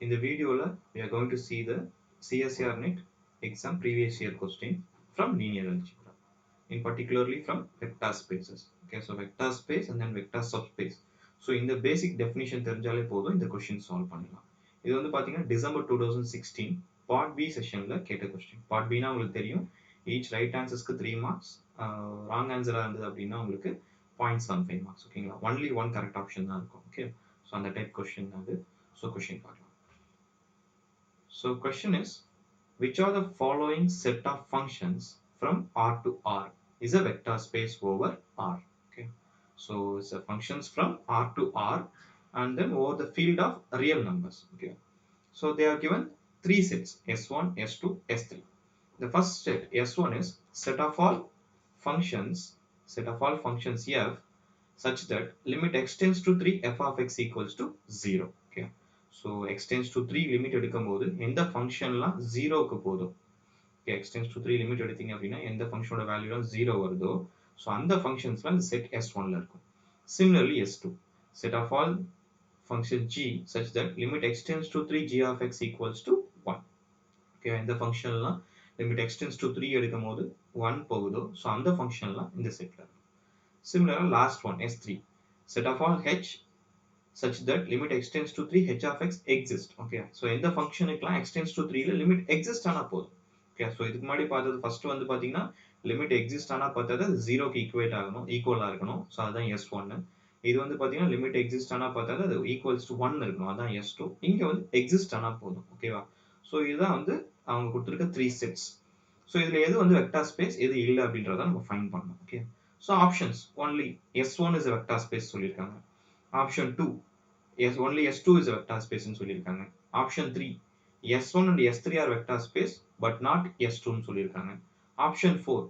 In the video, we are going to see the CSIR NET exam previous year question from linear algebra, in particularly from vector spaces. Okay, so vector space and then vector subspace. So in the basic definition தெரிஞ்சாலே போதும் இந்த question solve பண்ணலாம். இது வந்து பாத்தீங்கன்னா December 2016 part B sessionல கேட்ட question. Part B னா உங்களுக்கு தெரியும், each right answersக்கு 3 marks, wrong answer இருந்தது அப்படின்னா உங்களுக்கு 0.75 marks. ஓகேங்களா, only one correct option தான் இருக்கும். Okay, so அந்த type question தான் அது. So question பார்க்கலாம். So question is, which are the following set of functions from R to R is a vector space over R? Okay, so it's a functions from R to R and then over the field of real numbers. Okay, so they are given three sets, S1, S2, S3. The first set, S1, is set of all functions f such that limit x tends to 3 f of x equals to 0. Okay, so x tends to 3 limit எடுக்கும்போது எந்த ஃபங்க்ஷன்லாம் 0 க்கு போதோ, okay, x tends to 3 limit எடுத்தீங்க அப்படின்னா எந்த ஃபங்க்ஷனோட வேல்யூலாம் 0 வருதோ, so அந்த ஃபங்க்ஷன்ஸ்லாம் இந்த செட் S1 ல இருக்கும். Similarly S2, set of all function g such that limit x tends to 3 g of x equals to 1. Okay, எந்த ஃபங்க்ஷன்லாம் limit x tends to 3 எடுக்கும்போது 1 போகுதோ, so அந்த ஃபங்க்ஷன்லாம் இந்த செட்ல இருக்கும். Similarly last one S3, set of all h such that limit x tends to 3 h of x exists. Okay, so எந்த ஃபங்க்ஷனுக்குலாம் x tends to 3 ல லிமிட் எக்ஸிஸ்ட் ஆனா போதும். Okay, so இதுக்கு முன்னாடி பார்த்தது ஃபர்ஸ்ட் வந்து பாத்தீங்கன்னா லிமிட் எக்ஸிஸ்ட் ஆனா பார்த்தது 0 க்கு ஈக்குவலா இருக்கணும், so அதான் S1. இது வந்து பாத்தீங்கன்னா லிமிட் எக்ஸிஸ்ட் ஆனா பார்த்தது அது ஈக்குவல்ஸ் டு 1 இருக்கணும், அதான் S2. இங்க வந்து எக்ஸிஸ்ட் ஆனா போதும். ஓகேவா, so இதுதான் வந்து அவங்க கொடுத்திருக்க 3 செட்ஸ். so இதுல எது வந்து வெக்டார் ஸ்பேஸ் எது இல்ல அப்படின்றத நம்ம ஃபைண்ட் பண்ணணும். Okay, so options only S1 is a vector space சொல்லிருக்காங்க. Option 2, only S2 is a vector space ன்னு சொல்லிருக்காங்க. Option 3, S1 and S3 are vector space but not S2 ன்னு சொல்லிருக்காங்க. Option 4,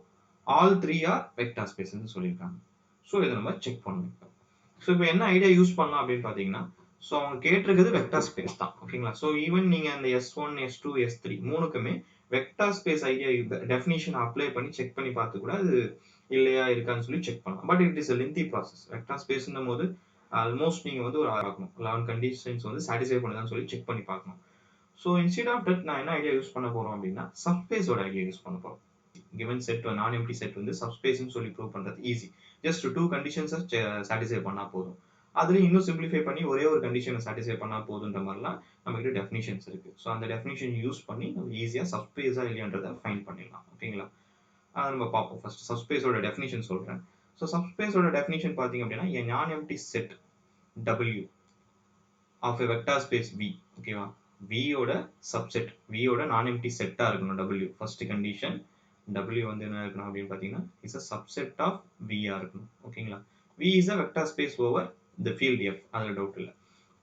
all 3 are vector space ன்னு சொல்லிருக்காங்க. so இத நம்ம check பண்ணனும். so இப்போ என்ன ஐடியா யூஸ் பண்ணலாம் அப்படினு பாத்தீங்கன்னா, so அவங்க கேட்டிருக்கிறது வெக்டார் ஸ்பேஸ் தான். ஓகேங்களா, so ஈவன் நீங்க அந்த S1, S2, S3 மூணுக்குமே vector space idea definition apply பண்ணி செக் பண்ணி பார்த்து கூட அது இல்லையா இருக்கான்னு சொல்லி செக் பண்ணலாம். But it is a lengthy process. Vector ஸ்பேஸ்னும் போது ஆல்மோஸ்ட் நீங்க வந்து ஒரு 11 கண்டிஷன்ஸ் வந்து சாட்டிஸ்ஃபை பண்ணுதான்னு சொல்லி செக் பண்ணி பார்க்கணும். ஸோ இன்ஸ்டெட் ஆஃப் தட் நான் என்ன ஐடியா யூஸ் பண்ண போறோம் அப்படின்னா, சப்ஸ்பேஸோட ஐடியா யூஸ் பண்ண போறோம். given செட் நான் எம்டி செட் வந்து சப்ஸ்பேஸ்னு சொல்லி ப்ரூவ் பண்றது ஈஸி. ஜஸ்ட் 2 கண்டிஷன்ஸை சாட்டிஸ்ஃபை பண்ணா போதும். அதுல இன்னும் சிம்பிளிஃபை பண்ணி ஒரே ஒரு கண்டிஷனை சாட்டிஸ்ஃபை பண்ணா போதுன்ற மாதிரிலாம் நம்ம கிட்ட டெஃபினிஷன்ஸ் இருக்கு. ஸோ அந்த டெஃபினிஷன் யூஸ் பண்ணி நம்ம ஈஸியா சப்ஸ்பேஸா இல்லையான்றதை ஃபைண்ட் பண்ணிடலாம். ஓகேங்களா, அதை நம்ம பார்ப்போம். ஃபர்ஸ்ட் சப்ஸ்பேஸோட டெஃபினிஷன் சொல்றேன். ஸோ சப்ஸ்பேஸோட டெஃபினிஷன் பாத்தீங்க அப்படின்னா, a non-empty set W of a vector space V. ஓகேவா, V ஓட சப்செட், V ஓட non-empty செட்டா இருக்கணும் W. ஃபர்ஸ்ட் கண்டிஷன் W வந்து என்ன இருக்கணும் அப்படின்னு பாத்தீங்கன்னா, is a subset of V ஆ இருக்கணும். ஓகேங்களா, V is a vector space over the field F, அதுல டவுட் இல்ல.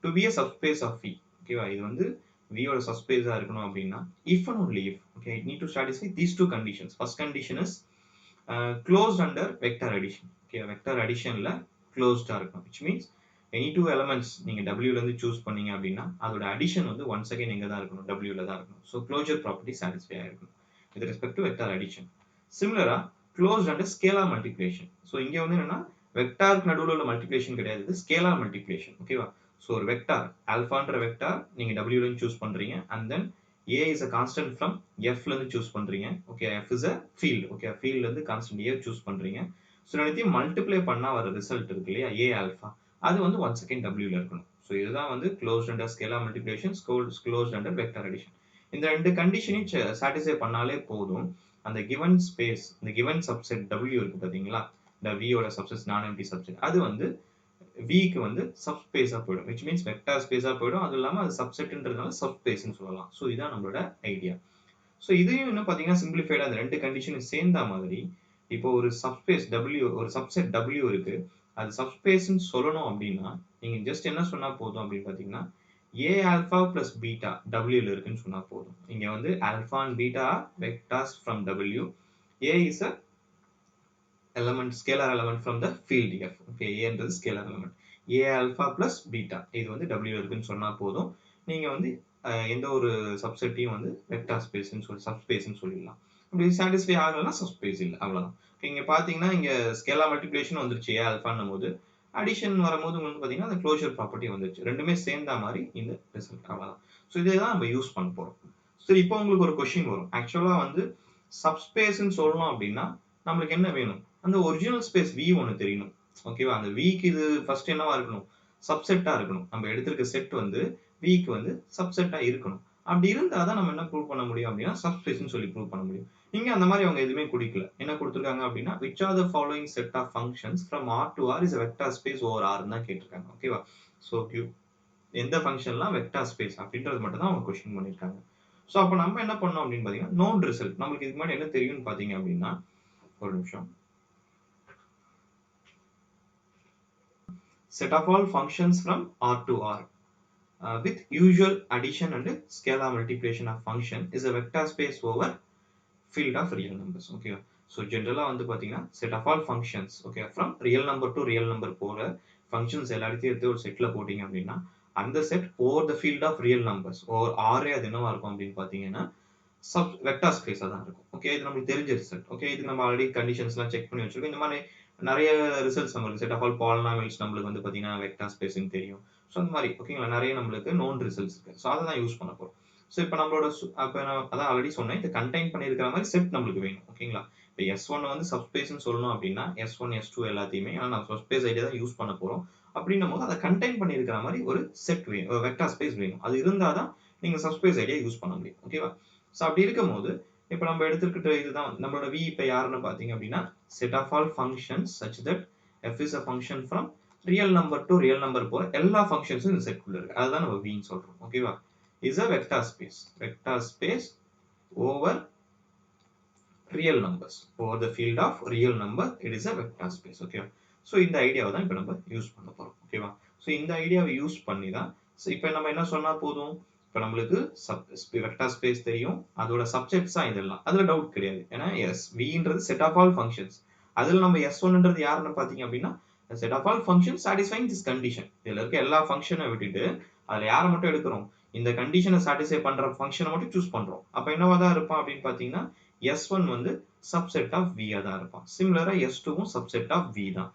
To be a subspace of V, ஓகேவா, இது வந்து V ஓட சப்ஸ்பேஸா இருக்கணும் அப்படின்னா if and only if, okay, it need to satisfy these two conditions. First condition is closed under vector addition. Okay, vector additionல closed ஆ இருக்கணும், which means any two elements நீங்க W ல இருந்து சூஸ் பண்ணீங்க அப்படின்னா அதோட addition வந்து once again எங்க தான் இருக்கணும், W ல தான் இருக்கணும். so closure property satisfy ஆயிருக்கும் with respect to vector addition. similarly closed under scalar multiplication. so இங்க வந்து என்னன்னா வெக்டாருக்கு நடுவுல உள்ள மல்டிப்ளிகேஷன் கிடையாது, இது ஸ்கேலார் மல்டிப்ளிகேஷன். ஓகேவா, so ஒரு வெக்டார் ஆல்பான்ற வெக்டார் நீங்க W ல இருந்து சூஸ் பண்றீங்க and then A is a constant from F ல இருந்து சூஸ் பண்றீங்க. Okay, F is a field. Okay, field ல இருந்து constant A சூஸ் பண்றீங்க. so ரெண்டுத்தையும் மல்டிப்ளை பண்ணா வர ரிசல்ட் இருக்கு இல்லையா, A ஆல்பா, அது வந்து once again W ல இருக்கணும். so இதுதான் வந்து closed under scalar multiplication, closed under vector addition. இந்த ரெண்டு கண்டிஷனையும் சாட்டிஸ்ஃபை பண்ணாலே போதும், அந்த given space, இந்த given subset W இருக்கு பாத்தீங்களா, இந்த V ஓட சப்செட் நான் எம்டி சப்செட், அது வந்து V க்கு வந்து சப்ஸ்பேஸா போயிடும், which means வெக்டார் ஸ்பேஸா போயிடும். அது இல்லாம அது சப்செட்ன்றதுனால சப்ஸ்பேஸ்னு சொல்லலாம். so இதான் நம்மளோட ஐடியா. so இதையும் இன்னும் பாத்தீங்கன்னா சிம்பிளிஃபைடா அந்த ரெண்டு கண்டிஷனும் சேர்ந்த மாதிரி, இப்போ ஒரு சப்ஸ்பேஸ் W, ஒரு சப்செட் W இருக்கு, அது சப்ஸ்பேஸ்னு சொல்லணும் அப்படின்னா நீங்க ஜஸ்ட் என்ன சொன்னா போதும் அப்படின்னு பாத்தீங்கன்னா, A alpha plus beta W ல இருக்குன்னு சொன்னா போதும். இங்க வந்து alpha and beta vectors from W. A is a element, scalar element from the field F. Okay, A என்றது scalar element. A alpha plus beta இது வந்து W ல இருக்குன்னு சொன்னா போதும். நீங்க வந்து எந்த ஒரு சப்செட்டையும் வந்து வெக்டார் ஸ்பேஸ்னு சொல்லி சப்ஸ்பேஸ்னு சொல்லிடலாம். அப்படி சாட்டிஸ்ஃபை ஆகலன்னா சப்ஸ்பேஸ் இல்லை, அவ்வளவுதான். இங்க பாத்தீங்கன்னா இங்க ஸ்கேலார் மல்டிப்ளிகேஷன் வந்துருச்சு A ஆல்பான்னும் போது, அடிஷன் வரும்போது உங்களுக்கு பார்த்தீங்கன்னா அந்த க்ளோஷர் ப்ராப்பர்ட்டி வந்துச்சு. ரெண்டுமே சேர்ந்த மாதிரி இந்த ரிசல்ட் அவ்வளோதான். ஸோ இதே தான் நம்ம யூஸ் பண்ண போகிறோம். சரி, இப்போ உங்களுக்கு ஒரு கொஸ்டின் வரும். ஆக்சுவலாக வந்து சப்ஸ்பேஸ்ன்னு சொல்லணும் அப்படின்னா நம்மளுக்கு என்ன வேணும்? அந்த ஒரிஜினல் ஸ்பேஸ் V ஒன்று தெரியணும். ஓகேவா? அந்த Vக்கு இது ஃபர்ஸ்ட் என்னவா இருக்கணும்? சப்செட்டாக இருக்கணும். நம்ம எடுத்திருக்க செட் வந்து Vக்கு வந்து சப்செட்டாக இருக்கணும். அப்படி இருந்தால் தான் நம்ம என்ன ப்ரூவ் பண்ண முடியும் அப்படின்னா சப்ஸ்பேஸ்ன்னு சொல்லி ப்ரூவ் பண்ண முடியும். இங்கே அந்த மாதிரி அவங்க எதுவுமே கொடுக்கல. என்ன கொடுத்துருக்காங்க அப்படின்னா which are the following set of functions from R to R is a vector space over R தான் கேட்டிருக்காங்க. ஓகேவா? ஸோ எந்த ஃபங்க்ஷன்லாம் வெக்டார் ஸ்பேஸ் அப்படின்றது மட்டும் தான் அவங்க கொஸ்டின் பண்ணியிருக்காங்க. ஸோ அப்போ நம்ம என்ன பண்ணோம் அப்படின்னு பார்த்தீங்கன்னா நோன் ரிசல்ட் நம்மளுக்கு இதுக்கு முன்னாடி என்ன தெரியும்னு பார்த்தீங்க அப்படின்னா ஒரு நிமிஷம். Set of all functions from R to R with usual addition and scalar multiplication of function is a vector space over field of real numbers. Okay, so generally வந்து பாத்தீங்கன்னா set of all functions okay from real number to real number போற functions எல்லாத்தையும் எடுத்து ஒரு செட்ல போட்டீங்க அப்படின்னா அந்த set over the field of real numbers or R அது என்னவா இருக்கும் அப்படின்னு பாத்தீங்கன்னா வெக்டார் ஸ்பேஸா தான் இருக்கும். ஓகே, இது நமக்கு தெரிஞ்ச ரிசல்ட். ஓகே, இதுக்கு நம்ம ஆல்ரெடி கண்டிஷன்ஸ்லாம் செக் பண்ணி வச்சிருக்கோம். இந்த மாதிரி நிறைய ரிசல்ட்ஸ் நம்மளுக்கு செட் ஆஃப் ஆல் பாலினாமியல்ஸ் நம்மளுக்கு வந்து பாத்தீங்கன்னா வெக்டார் ஸ்பேஸ்னு தெரியும். ஸோ அந்த மாதிரி ஓகேங்களா நிறைய நம்மளுக்கு நோன் ரிசல்ட்ஸ் இருக்கு. ஸோ அதை தான் யூஸ் பண்ண போறோம். ஸோ இப்போ நம்மளோட அப்போ நான் அதான் ஆல்ரெடி சொன்னேன், இந்த கண்டெயின் பண்ணியிருக்கிற மாதிரி செட் நம்மளுக்கு வேணும். ஓகேங்களா, இப்போ S1 வந்து சப்ஸ்பேஸ்ன்னு சொல்லணும் அப்படின்னா S1 S2 எல்லாத்தையுமே ஏன்னா நம்ம சப்ஸ்பேஸ் ஐடியா தான் யூஸ் பண்ண போறோம். அப்படின்னும் போது அதை கண்டெயின் பண்ணியிருக்கிற மாதிரி ஒரு செட் வேணும், வெக்டார் ஸ்பேஸ் வேணும். அது இருந்தால் தான் நீங்க சப்ஸ்பேஸ் ஐடியா யூஸ் பண்ண முடியும். ஓகேவா? ஸோ அப்படி இருக்கும் போது இப்போ நம்ம எடுத்துக்கிட்ட இதுதான் நம்மளோட V இப்போ யாருன்னு பார்த்தீங்க அப்படின்னா set of all functions such that f is a function from real number to real number போற எல்லா ஃபங்க்ஷன்ஸும் இந்த செட்குள்ள இருக்கு. அதுதான் நம்ம Vன்னு சொல்றோம். ஓகேவா? is a vector space over real numbers over the field of real number it is a vector space. ஓகேவா? So இந்த ஐடியாவை தான் இப்போ நம்ம யூஸ் பண்ண போறோம். ஓகேவா? ஸோ இந்த ஐடியாவை யூஸ் பண்ணி தான் இப்போ நம்ம என்ன சொன்னா போதும், இப்போ நம்மளுக்கு வெக்டார் ஸ்பேஸ் தெரியும், அதோட சப்செட்ஸ் தான் இதெல்லாம், அதுல டவுட் கிடையாது. ஏன்னா Vன்றது செட் ஆஃப் ஆல் ஃபங்க்ஷன்ஸ், அதுல நம்ம S1ன்றது யாருன்னு பாத்தீங்க அப்படின்னா set of all function satisfying this condition. இதுல இருக்க எல்லா ஃபங்க்ஷனை விட்டுட்டு அதுல யாரை மட்டும் எடுக்கிறோம், இந்த கண்டிஷனை சாட்டிஸ்ஃபை பண்ற ஃபங்க்ஷனை மட்டும் சூஸ் பண்றோம். அப்ப என்னவா தான் இருப்பான் அப்படின்னு பாத்தீங்கன்னா S1 வந்து சப்செட் ஆஃப் V தான் இருப்பான். சிமிலரா S2வும் சப்செட் ஆஃப் V தான்,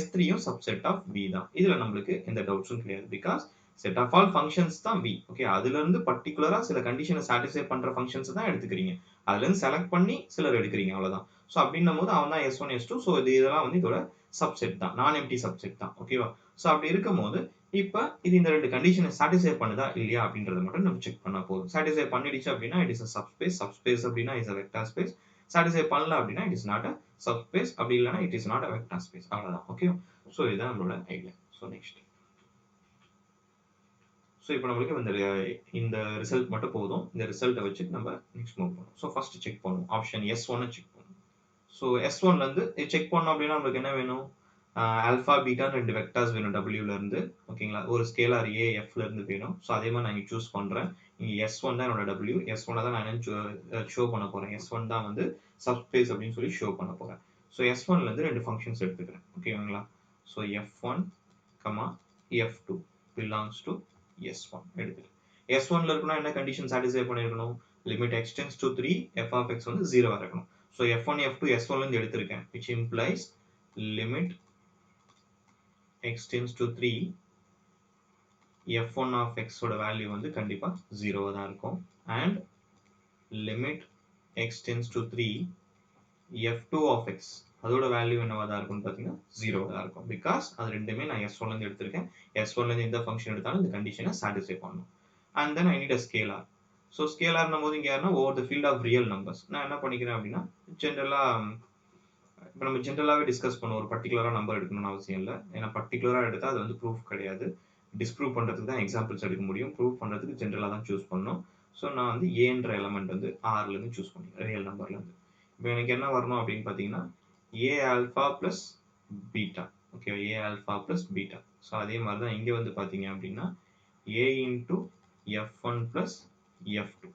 S3யும் சப்செட் ஆஃப் V தான். இதுல நம்மளுக்கு எந்த டவுட்ஸும் கிடையாது. Because set of all functions தான் V. ஓகே, அதுல இருந்து பர்டிகுலரா சில கண்டிஷனை சாட்டிஸ்ஃபை பண்ற ஃபங்க்ஷன்ஸ் தான் எடுத்துக்கிறீங்க. அதுல இருந்து செலக்ட் பண்ணி சிலர் எடுக்கிறீங்க, அவ்வளவுதான். ஸோ அப்படின்னும் போது அவன் தான் S1 S2. ஸோ இதெல்லாம் வந்து இதோட சப்செட் தான், நான் எம்டி சப்செட் தான். ஓகேவா? ஸோ அப்படி இருக்கும் போது இப்போ இது இந்த ரெண்டு கண்டிஷனை சாட்டிஸ்ஃபை பண்ணுதா இல்லையா அப்படின்றத மட்டும் நம்ம செக் பண்ணா போதும். சாட்டிஸ்ஃபை பண்ணிடுச்சு அப்படின்னா இட் இஸ் சப்ஸ்பேஸ், சப்ஸ்பேஸ் அப்படின்னா இஸ் வெக்டார் ஸ்பேஸ், சாட்டிஸ்ஃபை பண்ணல அப்படின்னா it is not a subspace, அப்படி இல்லைன்னா it is not a vector space, அவ்வளவுதான். ஓகே, ஸோ இதுதான் நம்மளோட ஐடியா. ஸோ நெக்ஸ்ட், ஸோ இப்போ நம்மளுக்கு இந்த ரிசல்ட் மட்டும் போதும். இந்த ரிசல்ட்டை வச்சு நம்ம நெக்ஸ்ட் மூவ் பண்ணுவோம். ஸோ ஃபர்ஸ்ட் செக் பண்ணுவோம், ஆப்ஷன் S1 செக் பண்ணுவோம். ஸோ S1ல இருந்து செக் பண்ணோம் அப்படின்னா நம்மளுக்கு என்ன வேணும், ஆல்ஃபா பீட்டான்னு ரெண்டு வெக்டார்ஸ் வேணும் Wல இருந்து. ஓகேங்களா, ஒரு ஸ்கேலார் AFல இருந்து வேணும். ஸோ அதே மாதிரி நான் இங்கே சூஸ் பண்றேன். இங்கே S1 தான் என்னோட W, S1 தான் நான் என்ன ஷோ பண்ண போறேன். S1 தான் வந்து சப்ஸ்பேஸ் அப்படின்னு சொல்லி ஷோ பண்ண போறேன். ஸோ S1ல இருந்து ரெண்டு ஃபங்க்ஷன்ஸ் எடுத்துக்கிறேன். ஓகேங்களா, so F1, F2 belongs to S1 எடுத்துக்கிறேன். S1ல இருக்கணும் என்ன கண்டிஷன் சாட்டிஸ்ஃபை பண்ணிருக்கணும், limit x tends to 3 f of x வந்து 0 இருக்கணும். ஸோ F1 F2 S1ல இருந்து எடுத்திருக்கேன், which implies limit x tends to 3 f1 of x ஓட வேல்யூ வந்து கண்டிப்பா 0 தான் இருக்கும். and limit x tends to 3 f2 of x அதோட வேல்யூ என்னவா தான் இருக்கும்னு பார்த்தீங்கன்னா 0 தான் இருக்கும். பிகாஸ் அது ரெண்டுமே நான் S1ல இருந்து எடுத்திருக்கேன். S1ல இருந்து எந்த ஃபங்க்ஷன் எடுத்தாலும் இந்த கண்டிஷனை சாட்டிஸ்ஃபை பண்ணணும். And then I need a scalar. So ஸ்கேலார்னும் போது இங்கே யாருன்னா over the field of real numbers. நான் என்ன பண்ணிக்கிறேன் அப்படின்னா ஜென்ரலாக இப்போ நம்ம ஜென்ரலாகவே டிஸ்கஸ் பண்ணுவோம், ஒரு பர்டிகுலராக நம்பர் எடுக்கணும்னு அவசியம் இல்லை. ஏன்னா பர்டிகுலராக எடுத்தால் அது வந்து ப்ரூஃப் கிடையாது. டிஸ்ப்ரூவ் பண்ணுறதுக்கு தான் எக்ஸாம்பிள்ஸ் எடுக்க முடியும். ப்ரூவ் பண்ணுறதுக்கு ஜென்ரலாக தான் சூஸ் பண்ணணும். ஸோ நான் வந்து ஏன்ற எலமெண்ட் வந்து ஆர்லேருந்து சூஸ் பண்ணிக்கிறேன், ரியல் நம்பர்லேருந்து. இப்போ எனக்கு என்ன வரணும் அப்படின்னு பார்த்தீங்கன்னா A alpha plus beta. Okay, A alpha plus beta. So அதே மாதிரி தான் இங்கே வந்து பார்த்தீங்க அப்படின்னா A into F1 plus F2.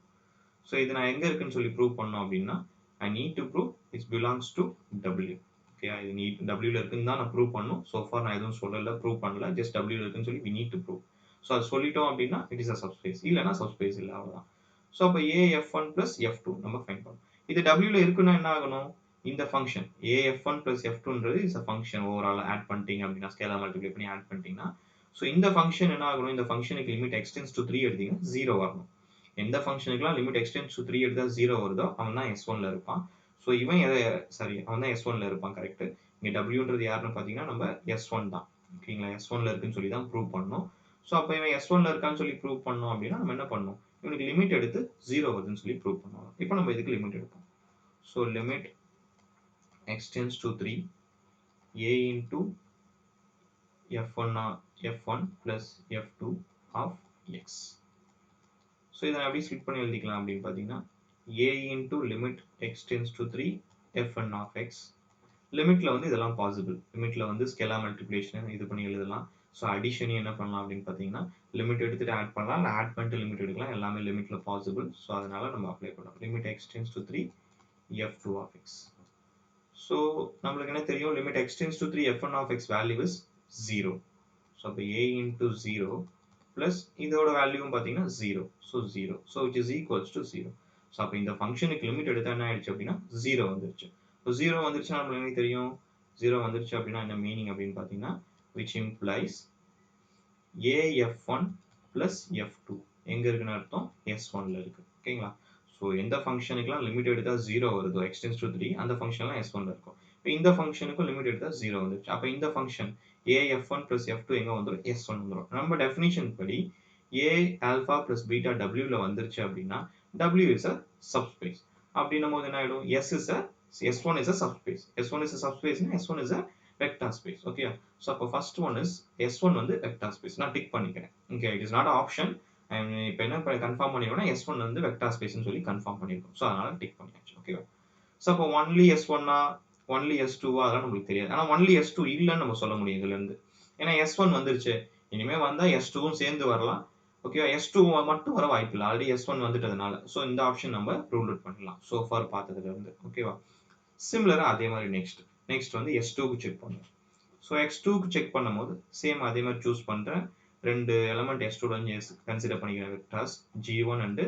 So இது நான் எங்கே இருக்குன்னு சொல்லி ப்ரூவ் பண்ணோம் அப்படின்னா I need to prove it belongs to W. Okay, இது Wல இருக்குன்னு தான் நான் ப்ரூவ் பண்ணணும். ஸோ ஃபார் நான் எதுவும் சொல்லலை, ப்ரூவ் பண்ணல, ஜஸ்ட் Wல இருக்குன்னு சொல்லி we need to prove. So அது சொல்லிட்டோம் அப்படின்னா இட் இஸ் அ சப்ஸ்பேஸ், இல்லைன்னா சப்ஸ்பேஸ் இல்லை, அவ்வளோதான். ஸோ அப்போ A F1 ப்ளஸ் F2 நம்ம ஃபைண்ட் பண்ணணும். இது Wல இருக்குன்னா என்ன ஆகணும், இந்த ஃபங்க்ஷன் af1 plus f2ன்றது is a function overall add பண்ணிட்டீங்க அப்படின்னா ஸ்கேலார் மல்டிப்ளை பண்ணி ஆட் பண்ணிட்டீங்கன்னா ஸோ இந்த ஃபங்க்ஷன் என்ன ஆகணும் இந்த ஃபங்க்ஷனுக்கு லிமிட் எக்ஸ்டென்ஸ் டு 3 எடுத்தீங்கன்னா 0 வரணும் எந்த ஃபங்க்ஷனுக்குலாம் லிமிட் எக்ஸ்டென்ஸ் டு 3 எடுத்தா 0 வருதோ அவன் தான் s1ல இருப்பான் ஸோ இவன் அவன் தான் s1ல இருப்பான் கரெக்ட் இங்கே wன்றது யாருன்னு பார்த்தீங்கன்னா நம்ம s1 தான் ஓகேங்களா s1ல இருக்குன்னு சொல்லி தான் ப்ரூவ் பண்ணோம் ஸோ அப்போ இவன் s1ல இருக்கான்னு சொல்லி ப்ரூவ் பண்ணோம் அப்படின்னா நம்ம என்ன பண்ணணும் இவனுக்கு லிமிட் எடுத்து 0 வருதுன்னு சொல்லி ப்ரூவ் பண்ணுவோம் இப்போ நம்ம இதுக்கு லிமிட் எடுப்போம் so limit extends to 3 a into f1 plus f2 of x. So இதை எப்படி ஸ்ப்ளிட் பண்ணி எழுதிக்கலாம் அப்படின்னு பார்த்தீங்கன்னா a into limit extends to 3 fn of x. லிமிட்ல வந்து இதெல்லாம் பாசிபிள் லிமிட்ல வந்து ஸ்கேலார் மல்டிப்ளிகேஷன் இது பண்ணி எழுதலாம் ஸோ அடிஷனையும் என்ன பண்ணலாம் அப்படின்னு பார்த்தீங்கன்னா லிமிட் எடுத்துட்டு ஆட் பண்ணலாம் இல்லை ஆட் பண்ணிட்டு லிமிட் எடுக்கலாம் எல்லாமே லிமிட்ல பாசிபிள் ஸோ அதனால நம்ம அப்ளை பண்ணலாம் limit extends to 3 f2 of x. So நம்மளுக்கு என்ன தெரியும் limit extends to 3 fn of x value is 0 so அப்போ a into 0 plus இதோட வேல்யூவும் பார்த்தீங்கன்னா 0 so 0 so which is equals to 0 so அப்போ இந்த ஃபங்க்ஷனுக்கு லிமிட் எடுத்தா என்ன ஆயிடுச்சு அப்படின்னா 0 வந்துருச்சு so 0 வந்துருச்சுன்னா நம்மளுக்கு என்ன தெரியும் 0 வந்துருச்சு அப்படின்னா என்ன மீனிங் அப்படின்னு பார்த்தீங்கன்னா which implies a f1 plus f2 எங்க இருக்குன்னு அர்த்தம் s1ல இருக்கு ஓகேங்களா ஸோ எந்த ஃபங்க்ஷனுக்குலாம் லிமிட் எடுத்தால் 0 வருதோ எக்ஸ்டென்ஸ் டு 3 அந்த ஃபங்க்ஷன்லாம் s1ல இருக்கும் இப்போ இந்த ஃபங்க்ஷனுக்கும் லிமிட் எடுத்தால் 0 வந்துருச்சு அப்போ இந்த function a f1 plus f2 எங்கே வந்துடும் s1 வந்துடும் நம்ம டெஃபினிஷன் படி a alpha plus beta wல வந்துருச்சு அப்படின்னா w is a subspace அப்படின்னும் போது என்ன ஆகிடும் s1 is a subspace s1 is a subspace s1 is a vector space okay so அப்போ first one is s1 வந்து vector space நான் டிக் பண்ணிக்கிறேன் okay it is not an option இப்போ என்ன கன்ஃபார்ம் பண்ணிடுவோம்னா s1 வந்து வெக்டார் ஸ்பேஸ்னு சொல்லி confirm பண்ணிருக்கோம் so அதனால டிக் பண்ணியாச்சு ஓகேவா ஸோ அப்போ ஒன்லி s1 ஒன்லி s2 அதெல்லாம் நம்மளுக்கு தெரியாது ஆனால் ஒன்லி s2 இல்லைன்னு நம்ம சொல்ல முடியும் இதுல இருந்து ஏன்னா s1 வந்துருச்சு இனிமே வந்தா s2வும் சேர்ந்து வரலாம் ஓகேவா s2 மட்டும் வர வாய்ப்பு இல்லை ஆல்ரெடி s1 வந்துட்டதுனால ஸோ இந்த ஆப்ஷன் நம்ம ரூல் அவுட் பண்ணலாம் ஸோ ஃபார் பார்த்ததுல இருந்து ஓகேவா சிமிலரா அதே மாதிரி நெக்ஸ்ட் வந்து s2க்கு செக் பண்ணுவோம் ஸோ x2க்கு செக் பண்ணும்போது சேம் அதே மாதிரி சூஸ் பண்றேன் ரெண்டு எலமெண்ட் s2 கன்சிடர் பண்ணிக்கிறேன் வெக்டார்ஸ் g1 அண்ட்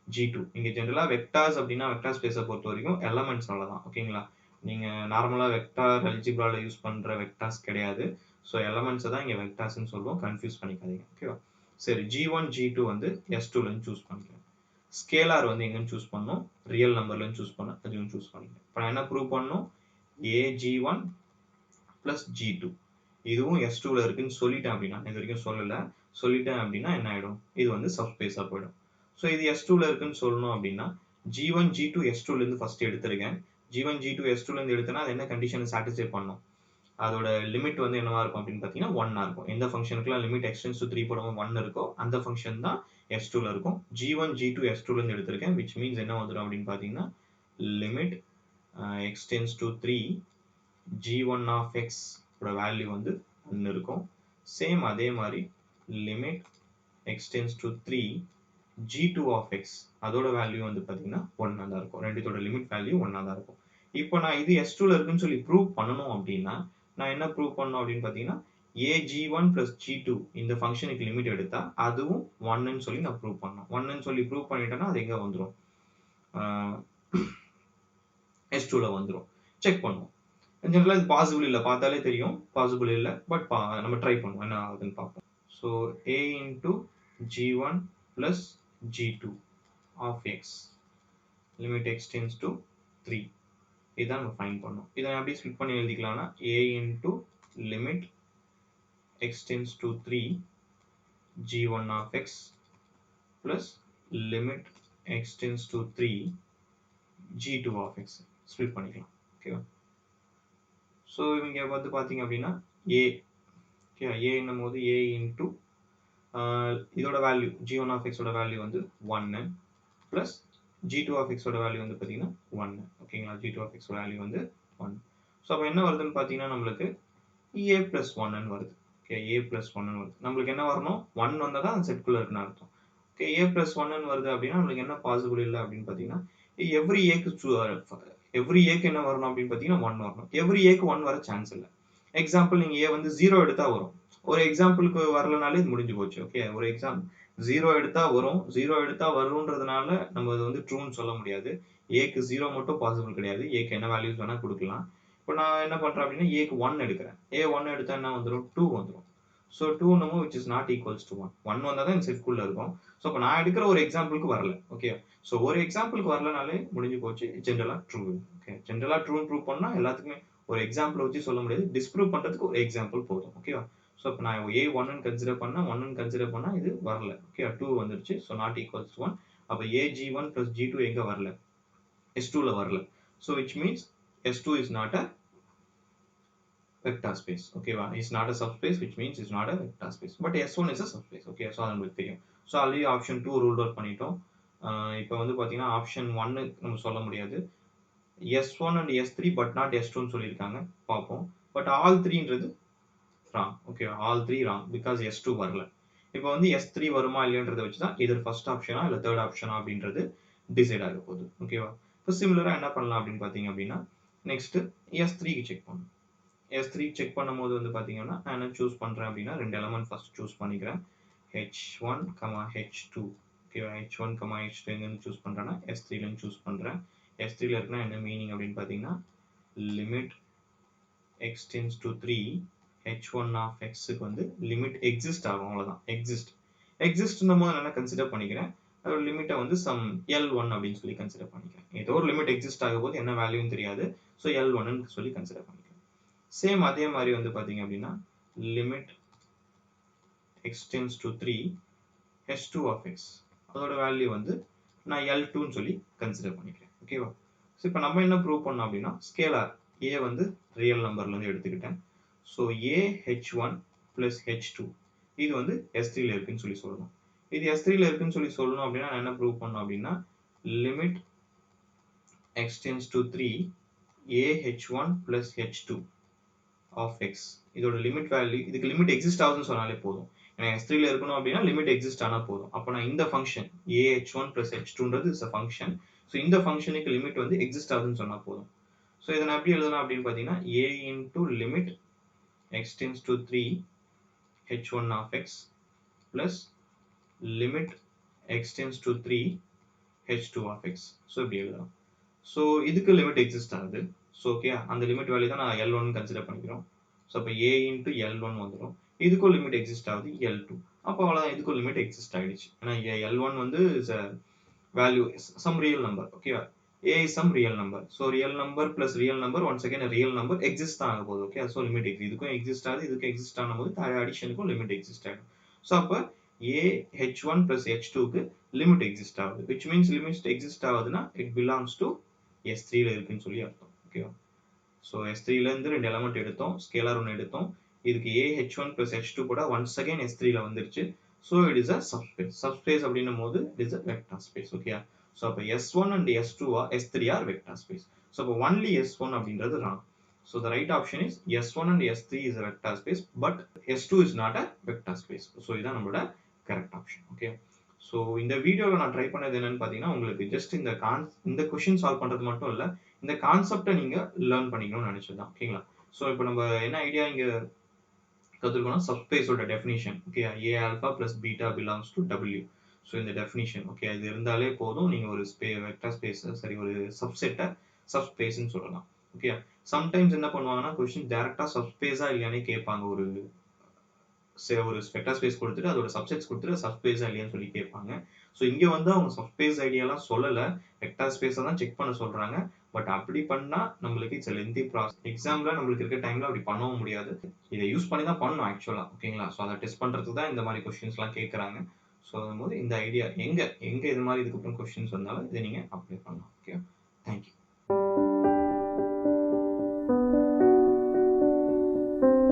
g2 இங்க ஜெனரலா வெக்டார்ஸ் அப்படின்னா வெக்டார் ஸ்பேஸை பொறுத்த வரைக்கும் எலமெண்ட்ஸ்னால தான் ஓகேங்களா நீங்க நார்மலா வெக்டார் அல்ஜிப்ரால யூஸ் பண்ற வெக்டார்ஸ் கிடையாது ஸோ எலமெண்ட்ஸை தான் இங்க வெக்டார்ஸ்னு சொல்லுவோம் கன்ஃபியூஸ் பண்ணிக்காதீங்க ஓகேவா சரி g1 g2 வந்து s2ல இருந்து சூஸ் பண்ணிக்கிறேன் ஸ்கேலார் வந்து எங்கன்னு சூஸ் பண்ணணும் ரியல் நம்பர்ல இருந்து சூஸ் பண்ண அதுவும் சூஸ் பண்ணிக்கிறேன் இப்போ நான் என்ன ப்ரூவ் பண்ணணும் a g1 plus g2 இதுவும் s2ல இருக்குன்னு சொல்லிட்டேன் அப்படின்னா இது வரைக்கும் சொல்லிட்டேன் அப்படின்னா என்ன ஆயிடும் இது வந்து சப்ஸ்பேஸா போயிடும் ஸோ இது s2ல இருக்குன்னு சொல்லணும் அப்படின்னா g1 g2 s2ல இருந்து ஃபர்ஸ்ட் எடுத்திருக்கேன் g1 g2 s2ல இருந்து எடுத்தனா அது என்ன கண்டிஷனை சாட்டிஸ்ஃபை பண்ணும் அதோட லிமிட் வந்து என்னவா இருக்கும் அப்படின்னு பார்த்தீங்கன்னா 1 இருக்கும் எந்த ஃபங்க்ஷனுக்குலாம் லிமிட் எக்ஸ்டென்ஸ் டு 3 போடாம 1 இருக்கோ அந்த ஃபங்க்ஷன் தான் s2ல இருக்கும் g1 g2 s2ல இருந்து எடுத்திருக்கேன் which means என்ன வந்துடும் அப்படின்னு பார்த்தீங்கன்னா limit extends to 3 g1 of x ஓட வேல்யூ வந்து 1 இருக்கும் சேம் அதே மாதிரி limit extends to 3 g2 of x அதோட வேல்யூ வந்து பாத்தீங்கன்னா 1 தான் இருக்கும் ரெண்டுத்தோட லிமிட் வேல்யூ 1 தான் இருக்கும் இப்போ நான் இது s2ல இருக்குன்னு சொல்லி ப்ரூவ் பண்ணணும் அப்படின்னா நான் என்ன ப்ரூவ் பண்ணணும் அப்படின்னு பாத்தீங்கன்னா a(g1 plus g2 இந்த ஃபங்க்ஷனுக்கு லிமிட் எடுத்தா அதுவும் 1 ன்னு சொல்லி நான் ப்ரூவ் பண்ணணும் 1 ன்னு சொல்லி ப்ரூவ் பண்ணிட்டேன்னா அது எங்க வந்துரும் s2ல வந்துரும் செக் பண்ணுவோம் ஜெனரலா இது பாசிபிள் இல்ல பார்த்தாலே தெரியும் பாசிபிள் இல்ல பட் நம்ம ட்ரை பண்ணுவோம் என்ன ஆகுதுன்னு பார்ப்போம் so a into g1 plus g2 of x limit extends to 3 இதான் நம்ம ஃபைண்ட் பண்ணோம் இதை எப்படி ஸ்ப்ளிட் பண்ணி எழுதிக்கலாம்னா a into limit extends to 3 g1 of x plus limit extends to 3 g2 of x split பண்ணிக்கலாம் ஓகேவா ஸோ இவங்க வந்து பார்த்தீங்க அப்படின்னா a ஓகே a என்னும் போது a இன்ட்டு இதோட வேல்யூ g1 of x ஓட வேல்யூ வந்து 1 ப்ளஸ் g2 of x ஓட வேல்யூ வந்து பார்த்தீங்கன்னா 1 ஓகேங்களா g2 of x ஓட வேல்யூ வந்து 1 ஸோ அப்போ என்ன வருதுன்னு பார்த்தீங்கன்னா நம்மளுக்கு a plus 1 வருது ஓகே a plus 1 வருது நம்மளுக்கு என்ன வரணும் 1 வந்தால் தான் அந்த செட்குள்ளே இருக்குன்னு அர்த்தம் ஓகே a plus 1 வருது அப்படின்னா நம்மளுக்கு என்ன பாசிபிள் இல்லை அப்படின்னு பார்த்தீங்கன்னா எவ்ரி ஏக்கு என்ன வரணும் அப்படின்னு பார்த்தீங்கன்னா 1 வரணும் எவ்ரி ஏக்கு 1 வர சான்ஸ் இல்லை எக்ஸாம்பிள் நீங்கள் ஏ வந்து 0 எடுத்தா வரும் ஒரு எக்ஸாம்பிளுக்கு வரலனாலே இது முடிஞ்சு போச்சு ஓகே ஒரு எக்ஸாம்பிள் 0 எடுத்தா வரும் 0 எடுத்தா வரும்ன்றதுனால நம்ம அது வந்து ட்ரூன்னு சொல்ல முடியாது ஏக்கு 0 மட்டும் பாசிபிள் கிடையாது, ஏக்கு என்ன வேல்யூஸ் வேணா கொடுக்கலாம். இப்போ நான் என்ன பண்றேன் அப்படின்னா ஏக்கு 1 எடுக்கிறேன். ஏ 1 எடுத்தா என்ன வந்துடும், 2 வந்துடும். ஸோ 2 நம்ம which is not equals to 1. 1 வந்தால் தான் இந்த செட்குள்ள இருக்கும். ஸோ இப்போ நான் எடுக்கிற ஒரு எக்ஸாம்பிளுக்கு வரல. ஓகே, ஸோ ஒரு எக்ஸாம்பிளுக்கு வரலனாலே முடிஞ்சு போச்சு, ஜென்ரலா ட்ரூ. ஓகே, ஜென்ரலா ட்ரூன்னு ப்ரூவ் பண்ணா எல்லாத்துக்குமே ஒரு எக்ஸாம்பிள் வச்சு சொல்ல முடியாது, டிஸ்ப்ரூவ் பண்றதுக்கு ஒரு எக்ஸாம்பிள் போதும். ஓகேவா? ஸோ இப்போ நான் ஏ 1 கன்சிடர் பண்ணா 1 கன்சிடர் பண்ணா இது வரல. ஓகே, 2 வந்துருச்சு. So not equals to 1. அப்போ AG1 plus G2 எங்க வரல, S2ல வரல. So which means S2 is not a vector space. Okay, it's not a subspace, which means it's not a vector space. But S1 is a subspace. Okay, so நமக்கு தெரியும். So already option 2 ruled out பண்ணிட்டோம். இப்போ வந்து பாத்தீங்கன்னா option 1 நம்ம சொல்ல முடியாது. S1 and S3 but not S2 ன்னு சொல்லியிருக்காங்க, பார்ப்போம். But all 3ன்றது wrong. Okay, all 3 wrong because S2 வரல. இப்போ வந்து S3 வருமா இல்லையன்றதை வச்சு தான் either first option இல்ல third option அப்படின்றது டிசைட் ஆக போகுது. ஓகேவா? இப்போ சிமிலரா என்ன பண்ணலாம் அப்படின்னு பாத்தீங்க அப்படின்னா நெக்ஸ்ட் S3 க்கு செக் பண்ணணும். S3 செக் பண்ணும்போது வந்து பாத்தீங்கன்னா நான் என்ன சூஸ் பண்றேன் அப்படின்னா ரெண்டு எலிமெண்ட் ஃபர்ஸ்ட் சூஸ் பண்ணிக்கிறேன், H1, H2. ஓகேவா? H1, H2 எங்க சூஸ் பண்றேன்னா S3 ல சூஸ் பண்றேன். S3 ல இருக்குன்னா என்ன மீனிங் அப்படின்னு பாத்தீங்கன்னா limit x tends to 3 h1 of x க்கு வந்து லிமிட் எக்ஸிஸ்ட் ஆகும், அவ்வளவுதான். எக்ஸிஸ்ட் நம்ம என்ன கன்சிடர் பண்ணிக்கிறேன், அதோட லிமிட்டை வந்து சம் L1 அப்படின்னு சொல்லி கன்சிடர் பண்ணிக்கிறேன். ஏதோ ஒரு லிமிட் எக்ஸிஸ்ட் ஆகும் போது என்ன வேல்யூன்னு தெரியாது, ஸோ L1 ன்னு சொல்லி கன்சிடர் பண்ணிக்கிறேன். சேம் அதே மாதிரி வந்து பாத்தீங்க அப்படின்னா limit x tends to 3 h2 of x, அதோட வேல்யூ வந்து நான் L2 ன்னு சொல்லி கன்சிடர் பண்ணிக்கிறேன். ஓகேவா? ஸோ இப்போ நம்ம என்ன ப்ரூவ் பண்ணோம் அப்படின்னா ஸ்கேலார் a வந்து ரியல் நம்பர்ல இருந்து எடுத்துக்கிட்டேன். So a h1 plus h2 இது வந்து S3 ல இருக்குன்னு சொல்லி சொல்லணும். இது S3 ல இருக்குன்னு சொல்லி சொல்லணும் அப்படின்னா நான் என்ன ப்ரூவ் பண்ணணும் அப்படின்னா limit x tends to 3 a h1 plus h2 of x, இதோட லிமிட் வேல்யூ, இதுக்கு லிமிட் எக்ஸிஸ்ட் ஆகுதுன்னு சொன்னாலே போதும். ஏன்னா S3 ல இருக்கணும் அப்படின்னா லிமிட் எக்ஸிஸ்ட் ஆனா போதும். அப்போ நான் இந்த ஃபங்க்ஷன் a h1 plus h2ன்றது இஸ் a ஃபங்க்ஷன். ஸோ இந்த ஃபங்க்ஷனுக்கு லிமிட் வந்து எக்ஸிஸ்ட் ஆகுதுன்னு சொன்னா போதும். ஸோ இதை நான் எப்படி எழுதலாம் அப்படின்னு பார்த்தீங்கன்னா a into limit x tends to 3 h1 of x plus limit x tends to 3 h2 of x. So இப்படி எழுதலாம். ஸோ இதுக்கு லிமிட் எக்ஸிஸ்ட் ஆகுது. ஸோ ஓகே, அந்த லிமிட் வேல்யூ தான் நான் L1 கன்சிடர் பண்ணிக்கிறோம். ஸோ அப்போ a into L1 வந்துடும். இதுக்கும் லிமிட் எக்ஸிஸ்ட் ஆகுது L2. அப்போ அவ்வளோதான், இதுக்கும் லிமிட் எக்ஸிஸ்ட் ஆகிடுச்சு. ஏன்னா L1 வந்து is a value some real number. ஓகேவா? a is some real number. So real number plus real number once again a real number exist ஆக போகுது. ஓகே, so limit exist, இதுக்கும் எக்ஸிஸ்ட் ஆகுது, இதுக்கும் exist ஆகும்போது அடிஷனுக்கும் லிமிட் எக்ஸிஸ்ட் ஆகும். So அப்போ a h1 plus h2 க்கு லிமிட் எக்ஸிஸ்ட் ஆகுது, which means லிமிட் எக்ஸிஸ்ட் ஆகுதுன்னா it belongs to S3 ல இருக்குன்னு சொல்லி அர்த்தம். ஓகேவா? ஸோ S3 ல இருந்து ரெண்டு எலிமெண்ட் எடுத்தோம், ஸ்கேலார் ஒன்று எடுத்தோம். இதுக்கு a h1 plus h2 கூட once again S3 ல வந்துருச்சு. So it is a subspace. Subspace அப்படின்னும் போது it is a vector space. Okay. So அப்போ S1 and S3 are vector space. So அப்போ only S1 அப்படின்றது wrong. So the right option is S1 and S3 is a vector space, but S2 is not a vector space. So இதான் நம்மளோட correct option. Okay. So இந்த வீடியோவில் நான் try பண்ணது என்னன்னு பார்த்தீங்கன்னா உங்களுக்கு ஜஸ்ட் இந்த கொஷின் சால்வ் பண்ணுறது மட்டும் இல்லை, இந்த கான்செப்டை நீங்கள் லேர்ன் பண்ணிக்கணும்னு நினச்சதுதான். ஓகேங்களா? ஸோ இப்போ நம்ம என்ன ஐடியா இங்கே கற்றுக்கணும், சப்ஸ்பேஸோட definition. Okay, a alpha plus beta belongs to w. So இந்த டெஃபினிஷன் ஓகே, அது இருந்தாலே போதும், நீங்கள் ஒரு வெக்டர் ஸ்பேஸ் சரி ஒரு சப்செட்டை சப்ஸ்பேஸ்ன்னு சொல்லலாம். ஓகே, சம்டைம்ஸ் என்ன பண்ணுவாங்கன்னா கொஸ்டின் டேரக்டாக சப்ஸ்பேஸா இல்லையானே கேட்பாங்க. ஒரு வெக்டர் ஸ்பேஸ் கொடுத்துட்டு அதோட சப்செட்ஸ் கொடுத்துட்டு சப்ஸ்பேஸா இல்லையான்னு சொல்லி கேட்பாங்க. ஸோ இங்கே வந்து அவங்க சப்ஸ்பேஸ் ஐடியாலாம் சொல்லலை, வெக்டர் ஸ்பேஸை தான் செக் பண்ண சொல்கிறாங்க. பட் அப்படி பண்ணால் நம்மளுக்கு இட்ஸ் லென்த்தி ப்ராசஸ். எக்ஸாமில் நம்மளுக்கு இருக்க டைமில் அப்படி பண்ணவும் முடியாது. இதை யூஸ் பண்ணி தான் பண்ணணும் ஆக்சுவலாக. ஓகேங்களா? ஸோ அதை டெஸ்ட் பண்ணுறதுக்கு தான் இந்த மாதிரி கொஸ்டின்ஸ்லாம் கேட்குறாங்க. ஸோ போது இந்த ஐடியா எங்கே இது மாதிரி இதுக்கப்புறம் கொஸ்டின்ஸ் வந்தாலும் இதை நீங்கள் அப்ளை பண்ணலாம். ஓகே.